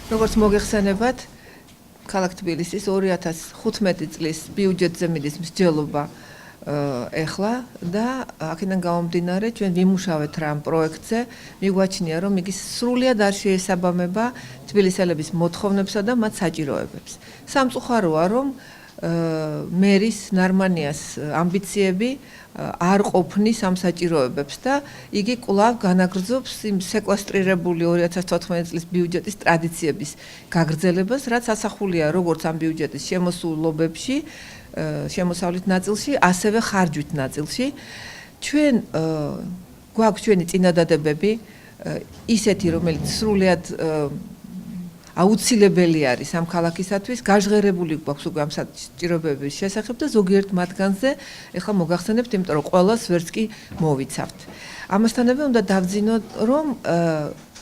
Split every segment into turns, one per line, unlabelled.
როგორც მოგეხსენებათ, ქალაქ თბილისის 2015 წლის ბიუჯეტზე მიდის მსჯელობა ეხლა და აქედან გამომდინარე ჩვენ ვიმუშავეთ რა ამ პროექტზე, მიგვაჩნია რომ იგი სრულად არ შეესაბამება თბილისელების მოთხოვნებსა და მათ საჭიროებებს. სამწუხაროა რომ მერის ნარმანიას ამბიციები არ ყოფნის ამ საჭიროებებს და იგი კვლავ განაგრძობს იმ სეკვესტრირებული 2014 წლის ბიუჯეტის ტრადიციების გაგრძელებას, რაც ასახულია როგორც ამ ბიუჯეტის შემოსულობებში, შემოსავლით ნაწილში, ასევე ხარჯვით ნაწილში. ჩვენ გვაქვს ჩვენი წინადადებები, ისეთი, რომელიც სრულად აუცილებელი არის ამ ქალაქისათვის, გაჟღერებული გვაქვს უკვე ამ საჭიროებების შესახებ და ზოგიერთ მათგანზე ეხლა მოგახსენებთ, იმიტომ რომ ყველას ვერც კი მოვიცავთ. ამასთანავე უნდა დავძინოთ, რომ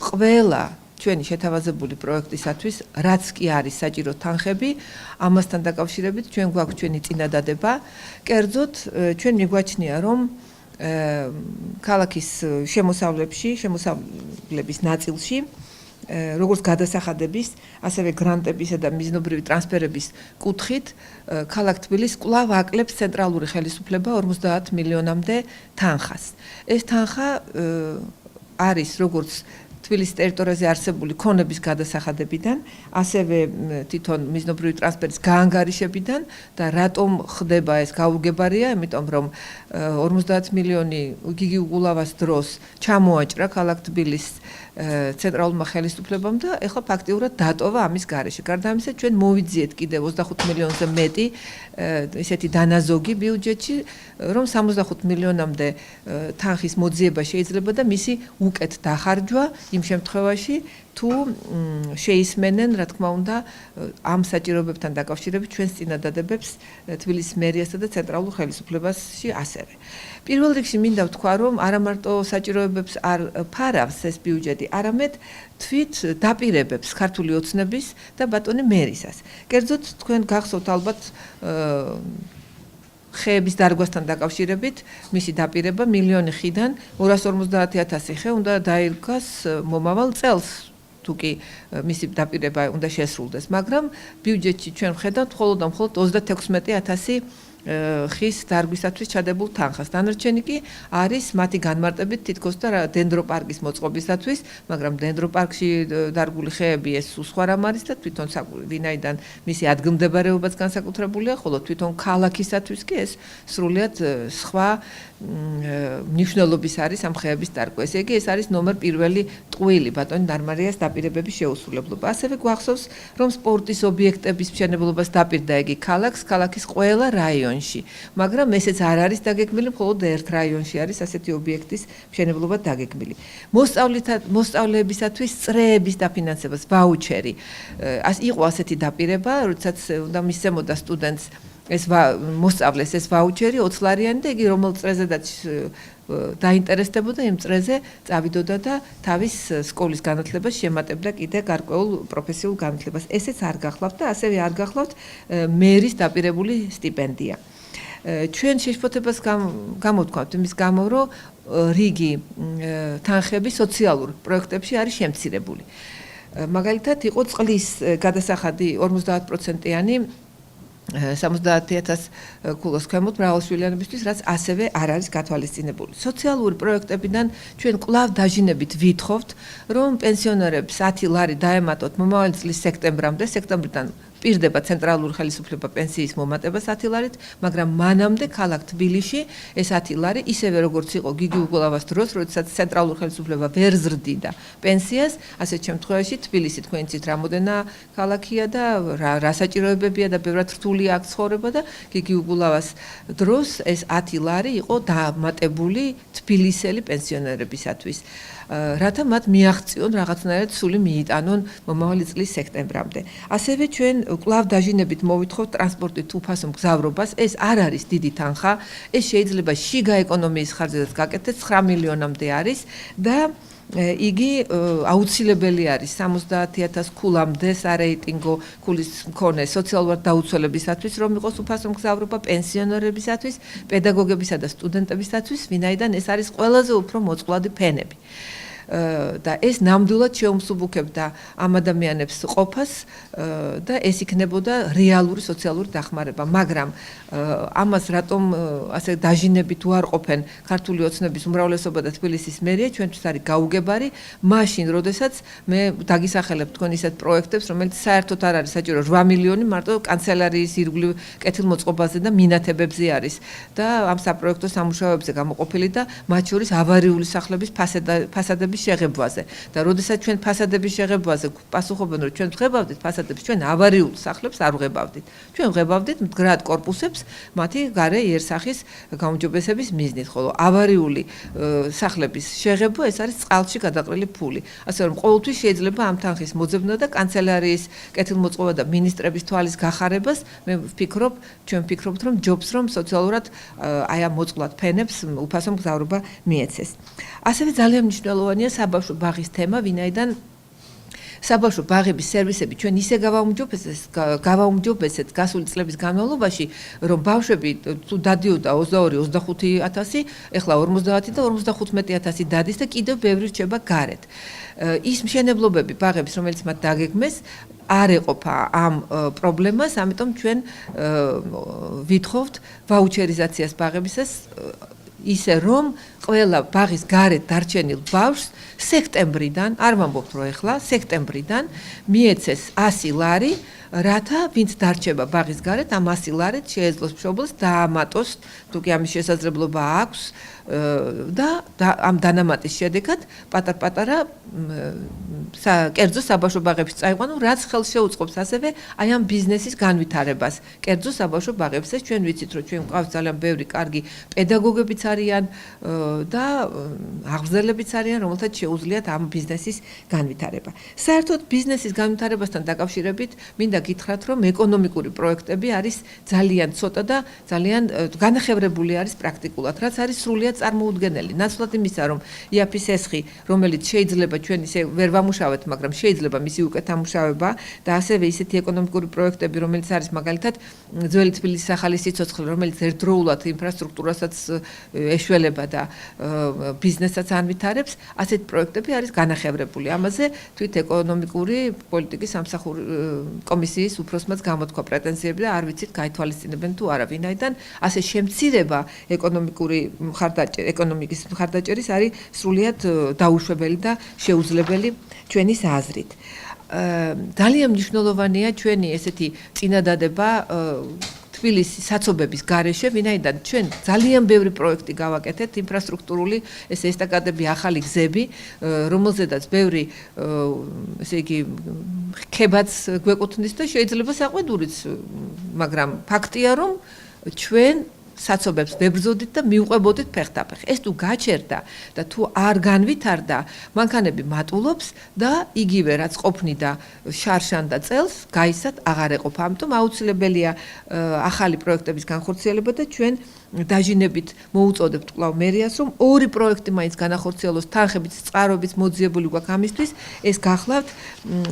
ყველა ჩვენი შეთავაზებული პროექტისათვის, რაც კი არის საჭირო თანხები, ამასთან დაკავშირებით ჩვენ გვაქვს ჩვენი წინადადება. კერძოდ, ჩვენ მიგვაჩნია, რომ ქალაქის შემოსავლების ნაწილში როგორც გადასახადების, ასევე გრანტებისა და მიზნობრივი ტრანსფერების კუთხით, ქალაქ თბილისს კვლავ აკლებს ცენტრალური ხელისუფლება 50 მილიონამდე თანხას. ეს თანხა არის როგორც თბილისის ტერიტორიაზე არსებული ქონების გადასახადებიდან, ასევე თვითონ მიზნობრივი ტრანსფერის გაანგარიშებიდან და რატომ ხდება ეს გაუგებარია, იმიტომ რომ 50 მილიონი გიგი უგულავას დროს ჩამოაჭრა ქალაქ თბილისს ცენტრალურმა ხელისუფლებამ და ეხლა ფაქტიურად დატოვა ამის გარეშე. გარდა ამისა, ჩვენ მოვიძიეთ კიდევ 25 მილიონზე მეტი ესეთი დანაზოგი ბიუჯეტში, რომ 65 მილიონამდე თანხის მოძიება შეიძლება და მისი უკეთ დახარჯვა იმ შემთხვევაში, თუ შეისმენენ, რა თქმა უნდა, ამ საჭიროებებთან დაკავშირებით ჩვენს წინადადებებს თბილისის მერიასა და ცენტრალურ ხელისუფლებაში ასევე. პირველ რიგში მინდა ვთქვა, რომ არა მარტო საჭიროებებს არ ფარავს ეს ბიუჯეტი, არამედ თვით დაპირებებს ქართული ოცნების და ბატონი მერისას. კერძოდ თქვენ გახსოვთ ალბათ ხეების დარგვასთან დაკავშირებით მისი დაპირება მილიონი ხიდან 250,000 ხე უნდა დაირქვას მომავალ წელს. თუკი მისი დაპირება უნდა შესრულდეს, მაგრამ ბიუჯეტში ჩვენ ვხედავთ მხოლოდ 36,000 ხის დარგვისათვის ჩადებულ თანხას. დანარჩენი კი არის მათი განმარტებით თითქოს და დენდროპარკის მოწყობისათვის, მაგრამ დენდროპარკში დარგული ხეები ეს სხვა რამ არის და თვითონ ვინაიდან მისი ადგილმდებარეობაც განსაკუთრებულია, ხოლო თვითონ ქალაქისათვის კი ეს სრულად სხვა მნიშვნელობის არის ამ ხეების დარგვა. ესე იგი ეს არის ნომერ პირველი ტყუილი ბატონი ნარმარიას დაპირებების შეუსრულებლობა. ასევე გვახსოვს, რომ სპორტის ობიექტების მშენებლობას დაპირდა იგი ქალაქის ყველა რაიონში, მაგრამ ესეც არ არის დაგეგმილი, მხოლოდ ერთ რაიონში არის ასეთი ობიექტის მშენებლობა დაგეგმილი. მოსწავლეებისათვის წრეების დაფინანსებას ვაუჩერი. იყო ასეთი დაპირება, როდესაც უნდა მისცემოდა სტუდენტს ეს მოსწავლეს ეს ვაუჩერი 20 ლარიანი და იგი რომელ წრეზედაც დაინტერესდებოდა იმ წრეზე წავიდოდა და თავის სკოლის განათლებას შემატებდა კიდე გარკვეულ პროფესიულ განათლებას. ესეც არ გახლავთ და ასევე არ გახლავთ მერის დაპირებული სტიპენდია. ჩვენ შეშფოთებას გამოვთქვათ იმის გამო, რომ რიგი თანხები სოციალურ პროექტებში არის შემცირებული. მაგალითად, იყო წყლის გადასახადი 50%-იანი 70,000 კულოს ქვემოთ მრავალშვილიანებისთვის, რაც ასევე არ არის გათვალისწინებული. სოციალური პროექტებიდან ჩვენ კვლავ დაჟინებით ვითხოვთ, რომ პენსიონერებს 10 ლარი დაემატოთ მომავალი წლის სექტემბრიდან პირდება ცენტრალური ხელისუფლება პენსიის მომატებას 10 ლარით, მაგრამ მანამდე ქალაქ თბილისში ეს 10 ლარი ისევე როგორც იყო გიგი უგულავას დროს, როდესაც ცენტრალური ხელისუფლება ვერ ზრდიდა პენსიას, ასეთ შემთხვევაში თბილისი თქვენ იცით რამოდენა ქალაქია და რა საჭიროებებია და ბევრად რთული აქ ცხოვრება და გიგი უგულავას დროს ეს 10 ლარი იყო დამატებული თბილისელი პენსიონერებისათვის. რათა მათ მიაღწიონ რაღაცნაირად სული მიიტანონ მომავალი წლის სექტემბრამდე. ასევე ჩვენ კვლავ დაჟინებით მოვითხოვთ ტრანსპორტით უფასო მგზავრობას, ეს არ არის დიდი თანხა, ეს შეიძლება შიგა ეკონომიის ხარჯზეც გაკეთდეს 9 მილიონამდე არის და იგი აუცილებელი არის 70,000 ქულამდე სარეიტინგო ქულის მქონე სოციალურად დაუცველებისათვის, რომ იყოს უფასო მგზავრობა პენსიონერებისათვის, პედაგოგებისა და სტუდენტებისათვის, ვინაიდან ეს არის ყველაზე უფრო მოწყვლადი ფენები. და ეს ნამდვილად შეუმსუბუქებდა ამ ადამიანებს ყოფას და ეს იქნებოდა რეალური სოციალური დახმარება, მაგრამ ამას რატომ ასე დაჟინებით უარყოფენ ქართული ოცნების უმრავლესობა და თბილისის მერია, ჩვენთვის არის გაუგებარი, მაშინ, როდესაც მე დაგისახელებ თქვენ ისეთ პროექტებს, რომელიც საერთოდ არ არის საჭირო 8 მილიონი მარტო კანცელარიის ირგვლივ კეთილმოწყობაზე და მინათებებზე არის და ამ საპროექტო სამუშაოებზე გამოყოფილი და მათ შორის ავარიული სახლების ფასადების შეღებვაზე და როდესაც ჩვენ ფასადების შეღებვაზე პასუხობენ, რომ ჩვენ ვღებავდით ფასადებს, ჩვენ ავარიულ სახლებს არ ვღებავდით. ჩვენ ვღებავდით მდგრად კორპუსებს მათი გარე იერსახის გაუმჯობესების მიზნით, ხოლო ავარიული სახლების შეღებვა ეს არის წყალში გადაყრილი ფული. ასე რომ ყოველთვის შეიძლება ამ თანხის მოძებნა და კანცელარიის კეთილმოწყობა და მინისტრების თვალის გახარებას მე ვფიქრობ, ჩვენ ვფიქრობთ, რომ ჯობს რომ სოციალურად აი ამ მოწყვლად ფენებს უფასო მგზავრობა მიეცეს. ასევე ძალიან მნიშვნელოვანია საბავშვო ბაღის თემა, ვინაიდან საბავშვო ბაღების სერვისები ჩვენ ისე გავაუმჯობესეთ გასული წლების განმავლობაში, რომ ბავშვები თუ დადიოდა 22-25,000, ეხლა 50 და 55,000 დადის და კიდევ ბევრი რჩება გარეთ. ის მშენებლობები ბაღების, რომელიც მათ დაგეგმეს, არ ეყოფა ამ პრობლემას, ამიტომ ჩვენ ვითხოვთ ვაუჩერიზაციას ბაღებისას ისე რომ ყველა ბაღის გარეთ დარჩენილ ბავშვს სექტემბრიდან, არ ვამბობთ რომ ეხლა, სექტემბრიდან მიეცეს 100 ლარი, რათა ვინც დარჩება ბაღის გარეთ, ამ 100 ლარით შეეძლოს მშობელს დაამატოს, თუ კი ამის შესაძლებლობა აქვს და ამ დანამატის შედეგად პატარ-პატარა კერძო საბავშვო ბაღებში წაიყვანო, რაც ხელს შეუწყობს ასევე აი ამ ბიზნესის განვითარებას. კერძო საბავშვო ბაღებსაც ჩვენ ვიცით, რომ ჩვენ გვყავს ძალიან ბევრი კარგი პედაგოგებიც არიან და აღზრდებიც არიან, რომელთაც შეუძლიათ ამ ბიზნესის განვითარება. საერთოდ ბიზნესის განვითარებასთან დაკავშირებით მინდა გითხრათ, რომ ეკონომიკური პროექტები არის ძალიან ცოტა და ძალიან განახევრებული არის პრაქტიკულად, რაც არის სრულიად წარმოუდგენელი. ნაცვლად იმისა, რომ იაფის ესხი, რომელიც შეიძლება ჩვენ ისე ვერ ვამუშავეთ, მაგრამ შეიძლება მისი უკეთ ამუშავება და ასევე ისეთი ეკონომიკური პროექტები, რომელიც არის მაგალითად ძველი თბილისის ახალი სიცოცხლე, რომელიც ერთდროულად ინფრასტრუქტურასაც ეშველება და ბიზნესაც ანვითარებს, ასეთ პროექტები არის განახევრებული. ამაზე თვით ეკონომიკური პოლიტიკის სამსახური კომისიის უფროსმაც გამოთქვა პრეტენზიები და არ ვიცით გაითვალისწინებენ თუ არა, ვინაიდან ასე შემცირება ეკონომიკის მხარდაჭერის არის სრულიად დაუშვებელი და შეუძლებელი ჩვენი აზრით. ძალიან მნიშვნელოვანია ჩვენი ესეთი წინადადება თბილისის საცობების გარეშე, ვინაიდან ჩვენ ძალიან ბევრი პროექტი გავაკეთეთ, ინფრასტრუქტურული, ესტაკადები, ახალი გზები, რომელზედაც ბევრი, ესე იგი, ხებაც გვეკუთვნის და შეიძლება საყვედურიც, მაგრამ ფაქტია, რომ ჩვენ საცობებს ვებრძოდით და მივყვებოდით ფეხდაფეხ. ეს თუ გაჩერდა და თუ არ განვითარდა, მანქანები მატულობს და იგივე რაც ყოფნიდა შარშან და წელს, გაისად აღარ ეყოფა. ამიტომ აუცილებელია ახალი პროექტების განხორციელება და ჩვენ დაჟინებით მოუწოდებთ კვლავ მერიას, რომ ორი პროექტი მაინც განახორციელოს, თანხებით, წყაროებით მოძიებული გვაქვს ამისთვის. ეს გახლავთ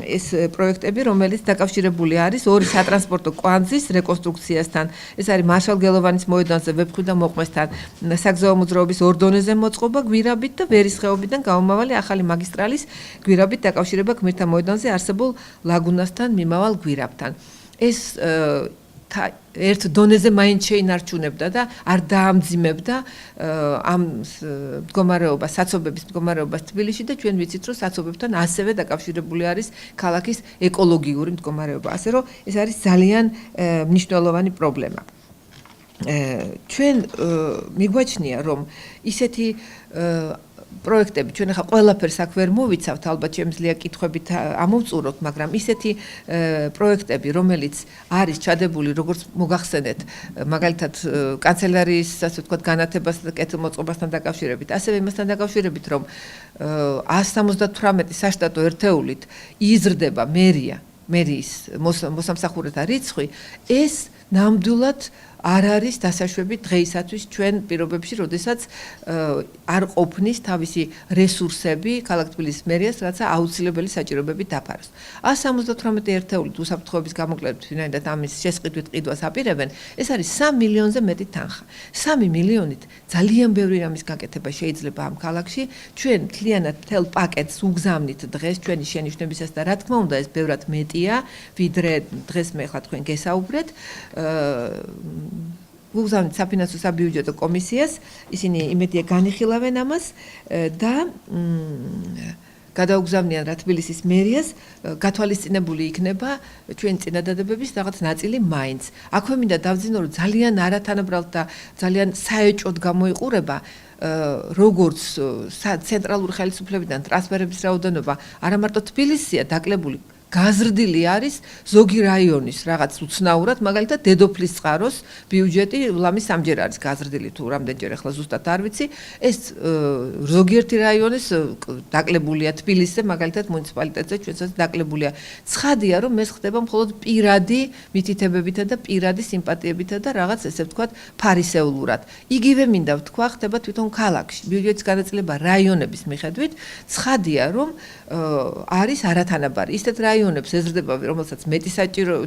ეს პროექტები, რომელიც დაკავშირებული არის ორი სატრანსპორტო კვანძის რეკონსტრუქციასთან. ეს არის მარშალ-გელოვანის მოედანზე ვეფხვიდან მოყვესთან საგზაო მოძრაობის ორ დონეზე მოწყობა გვირაბით და ვერის ხეობიდან გამომავალი ახალი მაგისტრალის გვირაბით დაკავშირება გმირთა მოედანზე არსებულ ლაგუნასთან მიმავალ გვირაბთან. ეს ერთ დონეზე მაინც შეინარჩუნებდა და არ დაამძიმებდა ამ მდგომარეობას, საცობების მდგომარეობას თბილისში და ჩვენ ვიცით, რომ საცობებთან ასევე დაკავშირებული არის ქალაქის ეკოლოგიური მდგომარეობა. ასე რომ ეს არის ძალიან მნიშვნელოვანი პრობლემა. ჩვენ მიგვაჩნია, რომ ისეთი პროექტები ჩვენ ახლა ყველაფერს აქ ვერ მოვიცავთ, ალბათ შემიძლია კითხვებით ამოვწუროთ, მაგრამ ისეთი პროექტები, რომელიც არის ჩადებული, როგორც მოგახსენეთ, მაგალითად კანცელარიის, ასე ვთქვათ, განათებასთან და კეთილმოწყობასთან დაკავშირებით, ასევე იმასთან დაკავშირებით, რომ 178 საშტატო ერთეულით იზრდება მერიის მოსამსახურეთა რიცხვი, ეს ნამდვილად არ არის დასაშვები დღეისათვის ჩვენ პირობებში, როდესაც არ ყოფნის თავისი რესურსები ქალაქ თბილისის მერიას, რაცა აუცილებელი საჭიროებებით დაფაროს. 178 ერთეულით უსაფრთხოების გამოკლებით ვინაიდან ამის შესყიდვით ყიდვას აპირებენ, ეს არის 3 მილიონზე მეტი თანხა. 3 მილიონით ძალიან ბევრი რამის გაკეთება შეიძლება ამ ქალაქში. ჩვენ მთლიანად მთელ პაკეტს უგზავნით დღეს ჩვენი შენიშვნებისას და რა თქმა უნდა ეს ბევრად მეტია, ვიდრე დღეს მე ხა თქვენ გესაუბრეთ. უგზავნით საფინანსო საბიუჯეტო კომისიას, ისინი იმედია განიხილავენ ამას და გადაუგზავნიან რა თბილისის მერიას, გათვალისწინებული იქნება ჩვენი წინადადებების რაღაც ნაწილი მაინც. აქვე მინდა დავძინო, რომ ძალიან არათანაბრალ და ძალიან საეჭოდ გამოიყურება როგორც ცენტრალური ხელისუფლებიდან ტრანსფერების რაოდენობა არა მარტო თბილისია დაკლებული, გაზრდილი არის ზოგი რაიონის რაღაც უცნაურად, მაგალითად დედოფლის წყაროს ბიუჯეტი ლამის სამჯერ არის გაზრდილი თუ რამდენჯერ ახლა ზუსტად არ ვიცი. ეს ზოგიერთი რაიონის დაკლებულია თბილისზე, მაგალითად მუნიციპალიტეტზე ჩვენსაც დაკლებულია. ცხადია, რომ ეს ხდება მხოლოდ პირადი მითითებებითა და პირადი სიმპათიებითა და რაღაც ესე ვთქვათ ფარისეულურად. იგივე მინდა ვთქვა, ხდება თვითონ ქალაქში. ბიუჯეტის განაწილება რაიონების მიხედვით ცხადია, რომ არის არათანაბარი. ისეთ რაიონებს ეზრდება, რომელსაც მეტი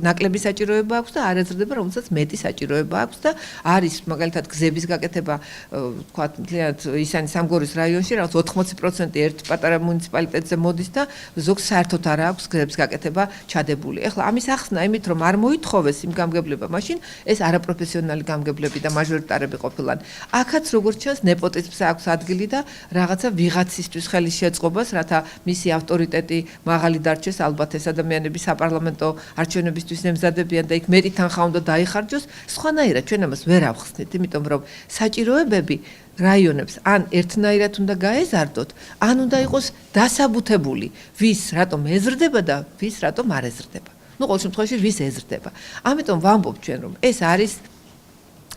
ნაკლები საჭიროება აქვს და არ ეზრდება, რომელსაც მეტი საჭიროება აქვს და არის მაგალითად გზების გაკეთება, ვთქვათ, მთლიანად ისანი სამგორის რაიონში რაღაც 80% ერთ პატარა მუნიციპალიტეტზე მოდის და ზოგს საერთოდ არ აქვს გზების გაკეთება ჩადებული. ეხლა ამის ახსნა იმით, რომ არ მოითხოვეს იმ გამგებლება, მაშინ ეს არაპროფესიონალი გამგებლები და მაჟორიტარები ყოფილან. აქაც როგორც ჩანს, ნეპოტიზმს აქვს ადგილი და რაღაცა ვიღაცისთვის ხელის შეწყობას, რათა მისი ავტორიტეტი მაღალი დარჩეს, ალბათ ეს ადამიანები საპარლამენტო არჩევნებისთვის ემზადებიან და იქ მეტი თანხა უნდა დაიხარჯოს, სხვანაირად ჩვენ ამას ვერ ავხსნით, იმიტომ რომ საჭიროებები რაიონებს ან ერთნაირად უნდა გაეზარდოთ, ან უნდა იყოს დასაბუთებული, ვის რატომ ეზრდება და ვის რატომ არ ეზრდება. ნუ ყოველ შემთხვევაში ვის ეზრდება. ამიტომ ვამბობ ჩვენ, რომ ეს არის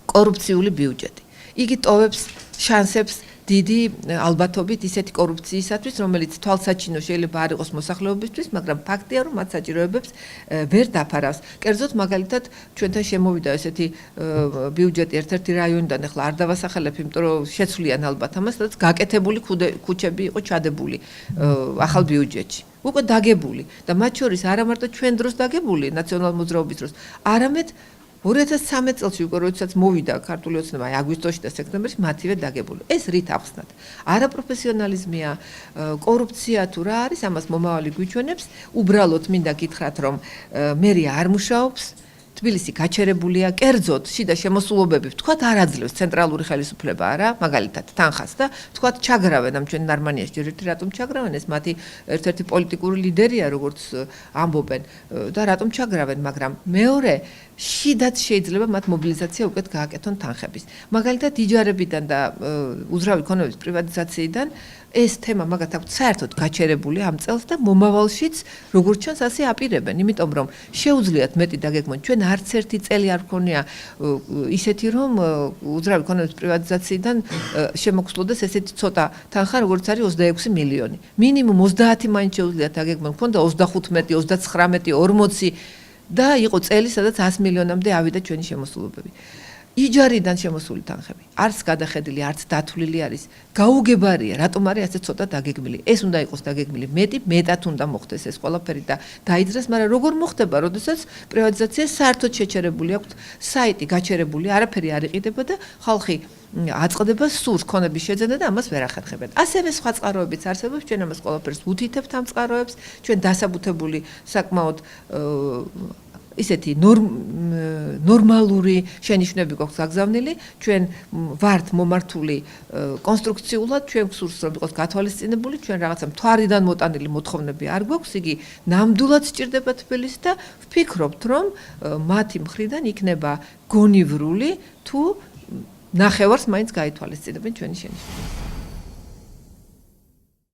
კორუფციული ბიუჯეტი. იგი ტოვებს შანსებს დიდი ალბათობით ისეთი კორუფციისათვის, რომელიც თვალსაჩინო შეიძლება არ იყოს მოსახლეობისთვის, მაგრამ ფაქტია, რომ მათ საჭიროებებს ვერ დაფარავს. კერძოდ მაგალითად, ჩვენთან შემოვიდა ესეთი ბიუჯეტი ერთ-ერთი რაიონიდან, ახლა არ დავასახელებ, იმიტომ რომ შეცვლიან ალბათ ამას, სადაც გაკეთებული ქუჩები იყო ჩადებული ახალ ბიუჯეტში. უკვე დაგებული და მათ შორის არა მარტო ჩვენ დროს დაგებული, ნაციონალურ მოძრაობის დროს, არამედ 2013 წელს უკვე როდესაც მოვიდა ქართული ოცნება აგვისტოში და სექტემბერში მათივე დაგებული. ეს რით ახსნათ? არაპროფესიონალიზმია, კორუფცია თუ რა არის, ამას მომავალი გვიჩვენებს. უბრალოდ მინდა გითხრათ, რომ მერია არ მუშაობს, თბილისი გაჩერებულია, კერძოდ შიდა შემოსულობები, ვთქვათ, არ აძლევს ცენტრალური ხელისუფლება არა, მაგალითად თანხას და ვთქვათ, ჩაგრავენ ამ ჩვენ ნარმანიაში ჯერ ერთი რატომ ჩაგრავენ, ეს მათი ერთ-ერთი პოლიტიკური ლიდერია, როგორც ამბობენ და რატომ ჩაგრავენ, მაგრამ მეორე შიდაც შეიძლება მათ მობილიზაცია უკეთ გააკეთონ თანხების. მაგალითად, იჯარებიდან და უძრავი ქონების პრივატიზაციიდან ეს თემა მაგათ აქვს საერთოდ გაჩერებული ამ წელს და მომავალშიც როგორც ჩანს ასე აპირებენ, იმიტომ რომ შეუძლიათ მეტი დაგეგმონ. ჩვენ არც ერთი წელი არ გქონია ისეთი რომ უძრავი ქონების პრივატიზაციიდან შემოგსვლოდეს ესეთი ცოტა თანხა, როგორც არის 26 მილიონი. მინიმუმ 30 მაინც შეუძლიათ დაგეგმონ. ქონდა 35, 39, 40 და იყო წელი, სადაც 100 მილიონამდე ავიდა ჩვენი შემოსულობები. იჯარიდან შემოსული თანხები არც გადახედილი, არც დათვლილი არის. გაუგებარია, რატომ არის ასე ცოტა დაგეგმილი. ეს უნდა იყოს დაგეგმილი მეტად უნდა მოხდეს ეს ყველაფერი და დაიძრეს, მაგრამ როგორ მოხდება, როდესაც პრივატიზაცია საერთოდ შეჩერებული აქვს, საიტი გაჩერებული, არაფერი არ იყიდება და ხალხი აწყდება სურს ქონების შეძენა და ამას ვერ ახერხებენ. ასევე სხვა წყაროებიც არსებობს, ჩვენ ამას ყველაფერს უთითებთ ამ წყაროებს, ჩვენ დასაბუთებული საკმაოდ ისეთი ნორმალური შენიშვნები გვაქვს გაგზავნილი, ჩვენ ვართ მომართული კონსტრუქციულად, ჩვენ გვსურს რომ იყოს გათვალისწინებული, ჩვენ რაღაცა მთვარიდან მოტანილი მოთხოვნები არ გვაქვს, იგი ნამდვილად სჭირდება თბილისს და ვფიქრობთ, რომ მათი მხრიდან იქნება გონივრული თუ ნახევარს მაინც გაითვალისწინებენ ჩვენი შენიშვნები.